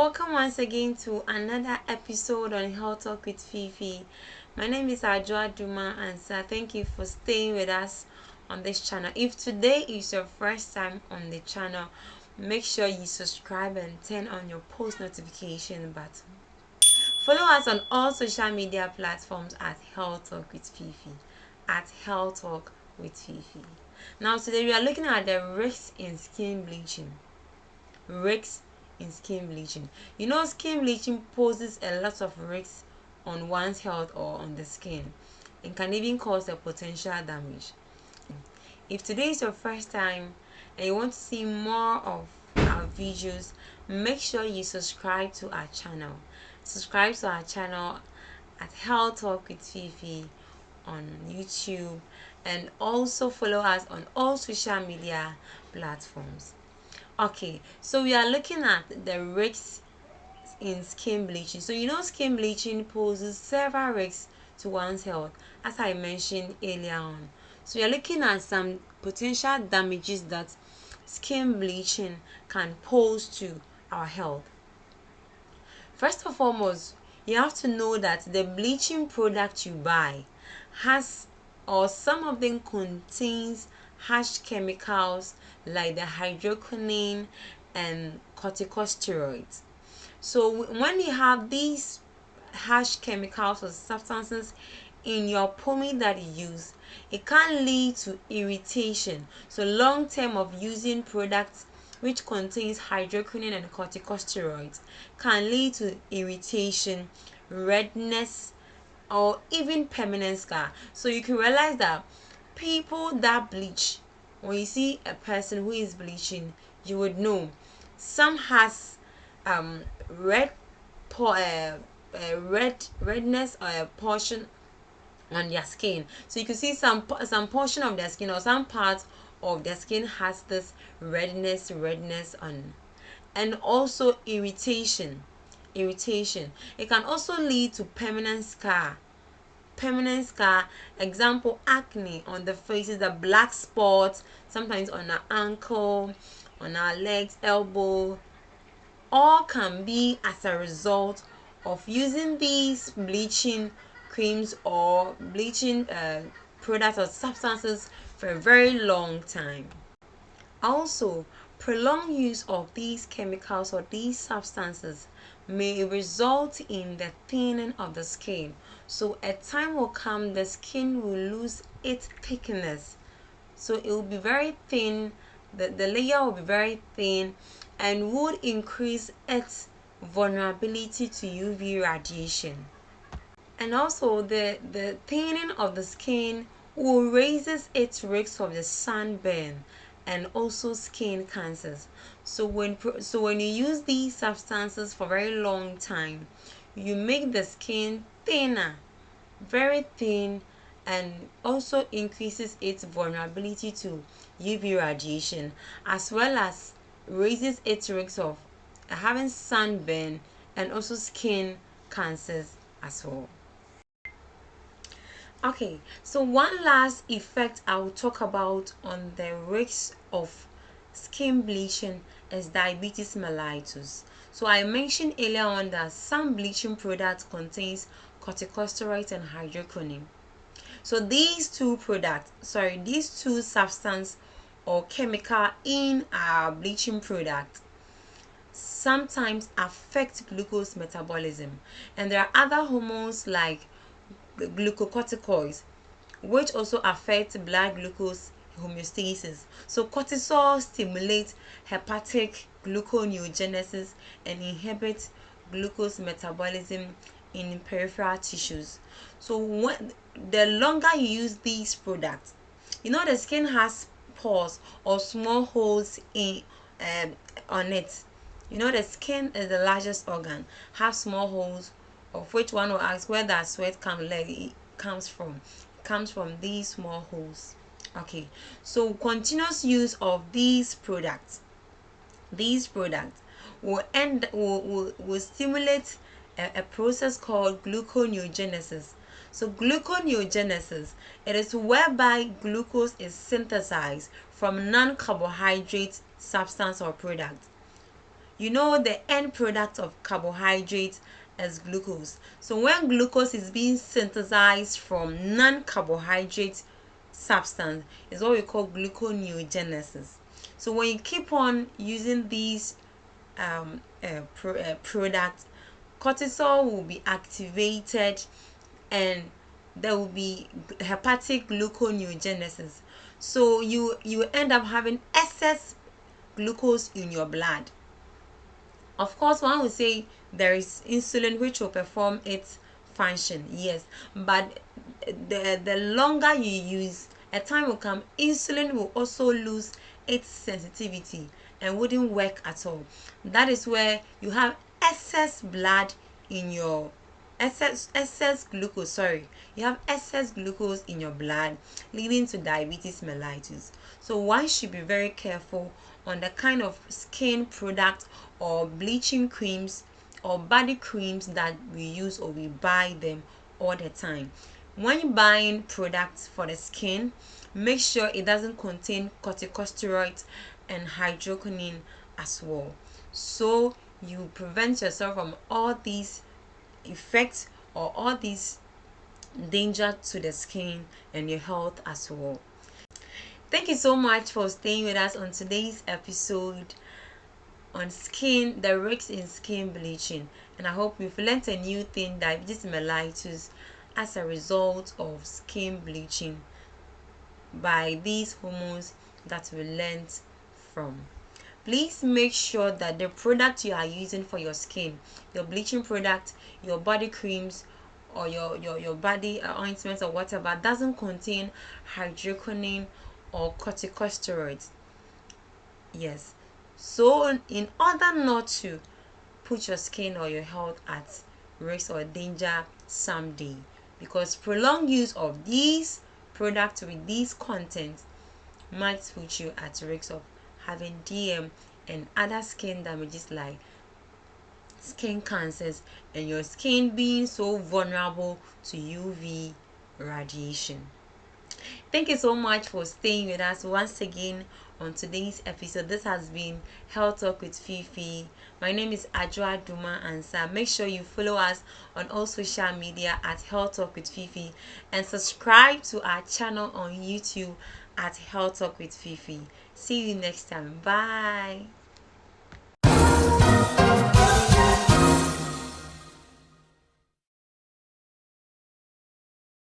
welcome once again to another episode on Health Talk with Fifi. My name is Ajua Duma and sir, thank you for staying with us on this channel. If today is your first time on the channel, make sure you subscribe and turn on your post notification button. Follow us on all social media platforms at Health Talk with Fifi. At Health Talk with Fifi. Now today we are looking at the risks in skin bleaching. Risks in skin bleaching. You know, skin bleaching poses a lot of risks on one's health or on the skin and can even cause a potential damage. If today is your first time and you want to see more of our videos, make sure you subscribe to our channel. Subscribe to our channel at Health Talk with Fifi on YouTube, and also follow us on all social media platforms. Okay, so we are looking at the risks in skin bleaching. So you know, skin bleaching poses several risks to one's health, as I mentioned earlier on. So you're looking at some potential damages that skin bleaching can pose to our health. First and foremost, you have to know that the bleaching product you buy has, or some of them contains, harsh chemicals like the hydroquinone and corticosteroids. So when you have these harsh chemicals or substances in your pomade that you use, it can lead to irritation. So long term of using products which contains hydroquinone and corticosteroids can lead to irritation, redness, or even permanent scar. So you can realize that people that bleach, when you see a person who is bleaching, you would know some has red redness or a portion on their skin. So you can see some portion of their skin or some part of their skin has this redness on, and also irritation. It can also lead to permanent scar. Example, acne on the faces, the black spots, sometimes on our ankle, on our legs, elbow, all can be as a result of using these bleaching creams or bleaching products or substances for a very long time. Also, prolonged use of these chemicals or these substances may result in the thinning of the skin. So a time will come the skin will lose its thickness. So it will be very thin, the layer will be very thin, and would increase its vulnerability to UV radiation. And also the thinning of the skin will raises its risk of the sunburn and also skin cancers. So when you use these substances for a very long time, you make the skin thinner, very thin, and also increases its vulnerability to UV radiation, as well as raises its risk of having sunburn and also skin cancers as well. Okay, so one last effect I will talk about on the risks of skin bleaching is diabetes mellitus. So I mentioned earlier on that some bleaching products contains corticosteroids and hydroquinone. So these two substance or chemical in our bleaching product sometimes affect glucose metabolism, and there are other hormones like glucocorticoids which also affect blood glucose homeostasis. So cortisol stimulates hepatic gluconeogenesis and inhibits glucose metabolism in peripheral tissues. So when the longer you use these products, you know the skin has pores or small holes in on it. You know the skin is the largest organ, have small holes, of which one will ask where that sweat comes from. It comes from these small holes. Okay, so continuous use of these products will stimulate a process called gluconeogenesis. So gluconeogenesis, it is whereby glucose is synthesized from non-carbohydrate substance or product. You know, the end product of carbohydrates is glucose. So when glucose is being synthesized from non-carbohydrate substance, is what we call gluconeogenesis. So when you keep on using these products, cortisol will be activated, and there will be hepatic gluconeogenesis. So you end up having excess glucose in your blood. Of course, one would say there is insulin which will perform its function, yes, but the longer you use, a time will come insulin will also lose its sensitivity and wouldn't work at all. That is where you have excess blood in your excess glucose, sorry, you have excess glucose in your blood, leading to diabetes mellitus. So one should be very careful on the kind of skin product or bleaching creams or body creams that we use or we buy them all the time. When you're buying products for the skin, make sure it doesn't contain corticosteroids and hydroquinone as well, so you prevent yourself from all these effects or all these danger to the skin and your health as well. Thank you so much for staying with us on today's episode on skin, the risks in skin bleaching, and I hope you've learned a new thing, diabetes mellitus, as a result of skin bleaching by these hormones that we learned from. Please make sure that the product you are using for your skin, your bleaching product, your body creams, or your body ointments or whatever, doesn't contain hydroquinone or corticosteroids. Yes. So in order not to put your skin or your health at risk or danger someday, because prolonged use of these products with these contents might put you at risk of having DM and other skin damages like skin cancers and your skin being so vulnerable to UV radiation. Thank you so much for staying with us once again on today's episode. This has been Health Talk with Fifi. My name is Ajwa Duma Ansa. Make sure you follow us on all social media at Health Talk with Fifi and subscribe to our channel on YouTube at Health Talk with Fifi. See you next time. Bye.